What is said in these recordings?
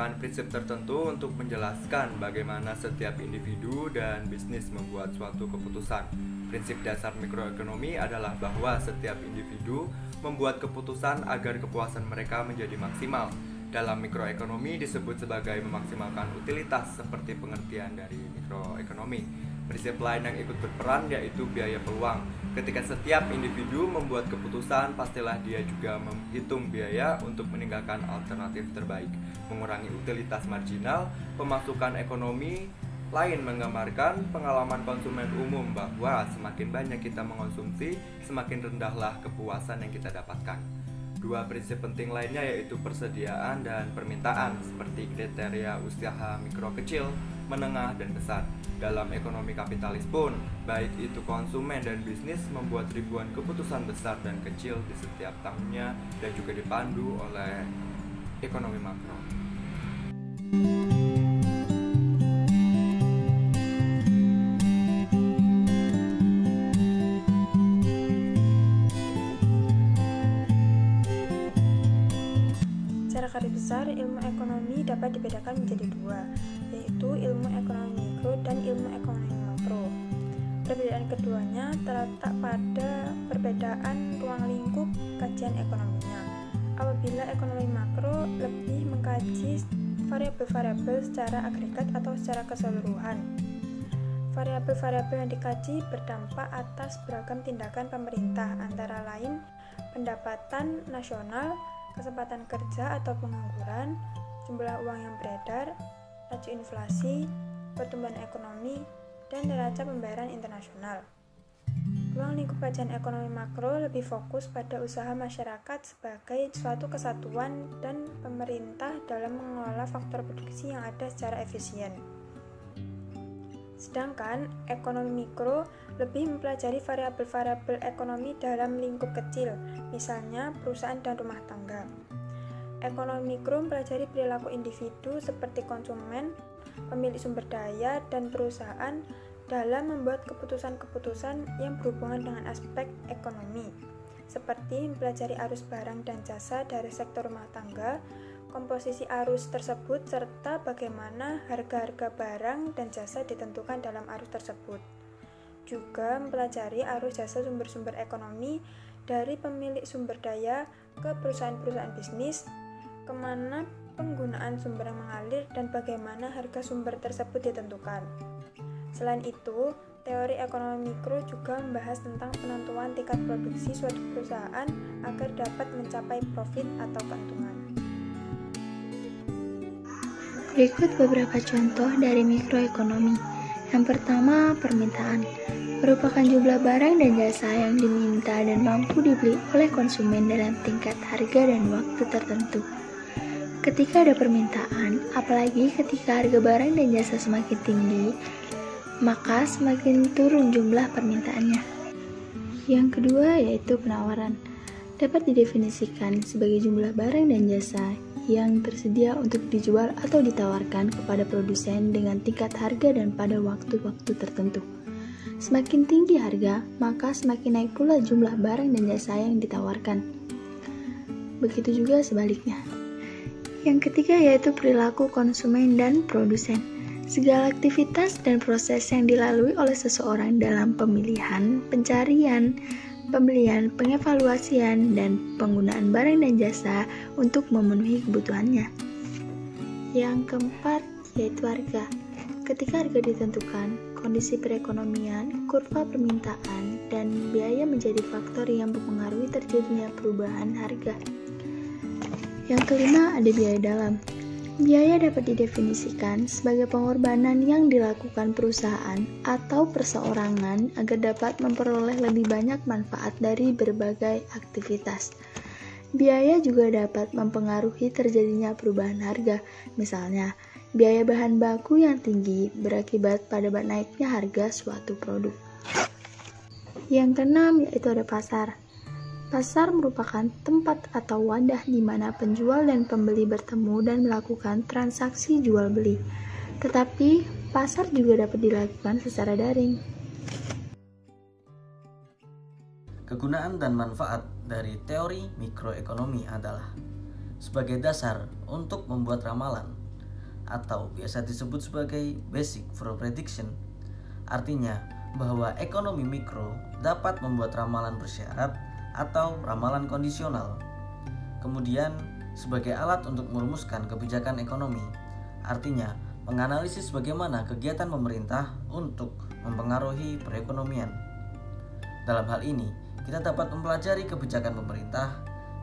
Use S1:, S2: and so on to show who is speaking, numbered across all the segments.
S1: menggunakan prinsip tertentu untuk menjelaskan bagaimana setiap individu dan bisnis membuat suatu keputusan. Prinsip dasar mikroekonomi adalah bahwa setiap individu membuat keputusan agar kepuasan mereka menjadi maksimal. Dalam mikroekonomi disebut sebagai memaksimalkan utilitas seperti pengertian dari mikroekonomi. Prinsip lain yang ikut berperan yaitu biaya peluang. Ketika setiap individu membuat keputusan, pastilah dia juga menghitung biaya untuk meninggalkan alternatif terbaik, mengurangi utilitas marginal. Pemasukan ekonomi lain menggambarkan pengalaman konsumen umum bahwa semakin banyak kita mengonsumsi, semakin rendahlah kepuasan yang kita dapatkan. Dua prinsip penting lainnya yaitu persediaan dan permintaan, seperti kriteria usaha mikro kecil, menengah, dan besar. Dalam ekonomi kapitalis pun, baik itu konsumen dan bisnis membuat ribuan keputusan besar dan kecil di setiap tahunnya dan juga dipandu oleh ekonomi makro.
S2: Secara garis besar, ilmu ekonomi dapat dibedakan menjadi dua, yaitu ilmu ekonomi mikro dan ilmu ekonomi makro. Perbedaan keduanya terletak pada perbedaan ruang lingkup kajian ekonominya. Apabila ekonomi makro lebih mengkaji variabel-variabel secara agregat atau secara keseluruhan. Variabel-variabel yang dikaji berdampak atas beragam tindakan pemerintah, antara lain pendapatan nasional, kesempatan kerja atau pengangguran, jumlah uang yang beredar, laju inflasi, pertumbuhan ekonomi, dan neraca pembayaran internasional. Ruang lingkup kajian ekonomi makro lebih fokus pada usaha masyarakat sebagai suatu kesatuan dan pemerintah dalam mengelola faktor produksi yang ada secara efisien. Sedangkan ekonomi mikro lebih mempelajari variabel-variabel ekonomi dalam lingkup kecil, misalnya perusahaan dan rumah tangga. Ekonomi mikro mempelajari perilaku individu seperti konsumen, pemilik sumber daya, dan perusahaan dalam membuat keputusan-keputusan yang berhubungan dengan aspek ekonomi, seperti mempelajari arus barang dan jasa dari sektor rumah tangga, komposisi arus tersebut, serta bagaimana harga-harga barang dan jasa ditentukan dalam arus tersebut. Juga mempelajari arus jasa sumber-sumber ekonomi dari pemilik sumber daya ke perusahaan-perusahaan bisnis, kemana penggunaan sumber yang mengalir, dan bagaimana harga sumber tersebut ditentukan. Selain itu, teori ekonomi mikro juga membahas tentang penentuan tingkat produksi suatu perusahaan agar dapat mencapai profit atau keuntungan.
S3: Berikut beberapa contoh dari mikroekonomi. Yang pertama, permintaan. Merupakan jumlah barang dan jasa yang diminta dan mampu dibeli oleh konsumen dalam tingkat harga dan waktu tertentu. Ketika ada permintaan, apalagi ketika harga barang dan jasa semakin tinggi, maka semakin turun jumlah permintaannya. Yang kedua yaitu penawaran. Dapat didefinisikan sebagai jumlah barang dan jasa yang tersedia untuk dijual atau ditawarkan kepada produsen dengan tingkat harga dan pada waktu-waktu tertentu. Semakin tinggi harga, maka semakin naik pula jumlah barang dan jasa yang ditawarkan. Begitu juga sebaliknya. Yang ketiga yaitu perilaku konsumen dan produsen. Segala aktivitas dan proses yang dilalui oleh seseorang dalam pemilihan, pencarian, pembelian, pengevaluasian, dan penggunaan barang dan jasa untuk memenuhi kebutuhannya. Yang keempat yaitu harga. Ketika harga ditentukan, kondisi perekonomian, kurva permintaan, dan biaya menjadi faktor yang mempengaruhi terjadinya perubahan harga. Yang kelima ada biaya dalam. Biaya dapat didefinisikan sebagai pengorbanan yang dilakukan perusahaan atau perseorangan agar dapat memperoleh lebih banyak manfaat dari berbagai aktivitas. Biaya juga dapat mempengaruhi terjadinya perubahan harga, misalnya biaya bahan baku yang tinggi berakibat pada naiknya harga suatu produk. Yang keenam yaitu ada pasar. Pasar merupakan tempat atau wadah di mana penjual dan pembeli bertemu dan melakukan transaksi jual beli. Tetapi, pasar juga dapat dilakukan secara daring.
S4: Kegunaan dan manfaat dari teori mikroekonomi adalah sebagai dasar untuk membuat ramalan atau biasa disebut sebagai basic fraud prediction. Artinya bahwa ekonomi mikro dapat membuat ramalan bersyarat atau ramalan kondisional. Kemudian sebagai alat untuk merumuskan kebijakan ekonomi, artinya menganalisis bagaimana kegiatan pemerintah untuk mempengaruhi perekonomian. Dalam hal ini, kita dapat mempelajari kebijakan pemerintah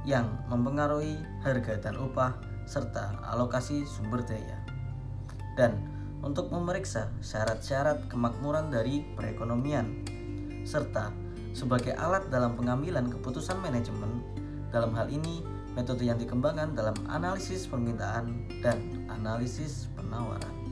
S4: yang mempengaruhi harga dan upah serta alokasi sumber daya. Dan untuk memeriksa syarat-syarat kemakmuran dari perekonomian, serta sebagai alat dalam pengambilan keputusan manajemen. Dalam hal ini, metode yang dikembangkan dalam analisis permintaan dan analisis penawaran.